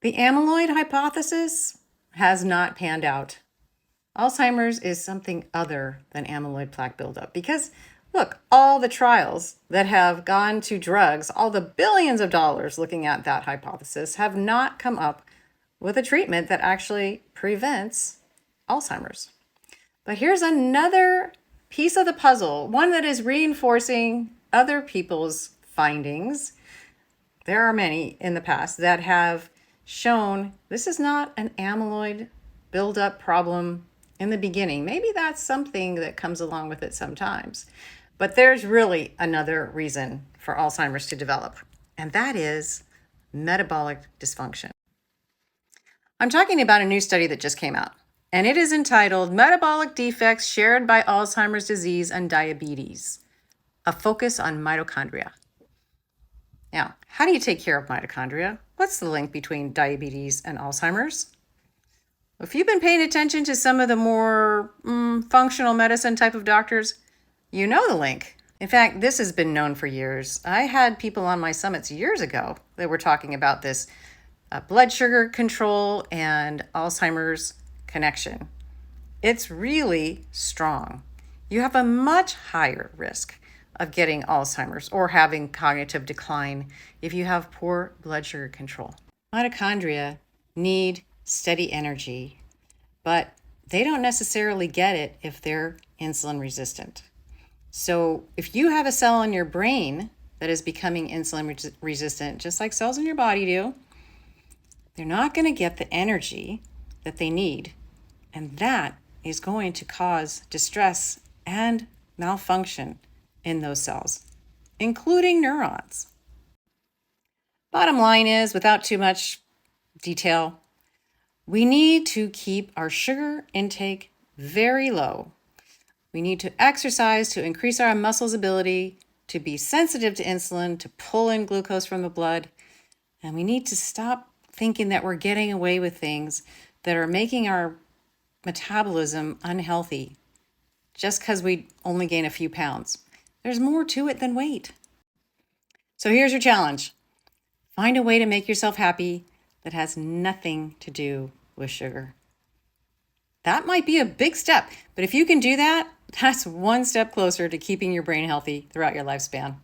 The amyloid hypothesis has not panned out. Alzheimer's is something other than amyloid plaque buildup because, look, all the trials that have gone to drugs, all the billions of dollars looking at that hypothesis, have not come up with a treatment that actually prevents Alzheimer's. But here's another piece of the puzzle, one that is reinforcing other people's findings. There are many in the past that have shown this is not an amyloid buildup problem in the beginning. Maybe that's something that comes along with it sometimes. But there's really another reason for Alzheimer's to develop, and that is metabolic dysfunction. I'm talking about a new study that just came out, and it is entitled Metabolic Defects Shared by Alzheimer's Disease and Diabetes, a focus on mitochondria. Now, how do you take care of mitochondria? What's the link between diabetes and Alzheimer's? If you've been paying attention to some of the more functional medicine type of doctors, you know the link. In fact, this has been known for years. I had people on my summits years ago that were talking about this blood sugar control and Alzheimer's connection. It's really strong. You have a much higher risk of getting Alzheimer's or having cognitive decline if you have poor blood sugar control. Mitochondria need steady energy, but they don't necessarily get it if they're insulin resistant. So if you have a cell in your brain that is becoming insulin resistant, just like cells in your body do, they're not going to get the energy that they need. And that is going to cause distress and malfunction in those cells, including neurons. Bottom line is, without too much detail, we need to keep our sugar intake very low. We need to exercise to increase our muscles' ability to be sensitive to insulin, to pull in glucose from the blood. And we need to stop thinking that we're getting away with things that are making our metabolism unhealthy just because we only gain a few pounds. There's more to it than weight. So here's your challenge. Find a way to make yourself happy that has nothing to do with sugar. That might be a big step, but if you can do that, that's one step closer to keeping your brain healthy throughout your lifespan.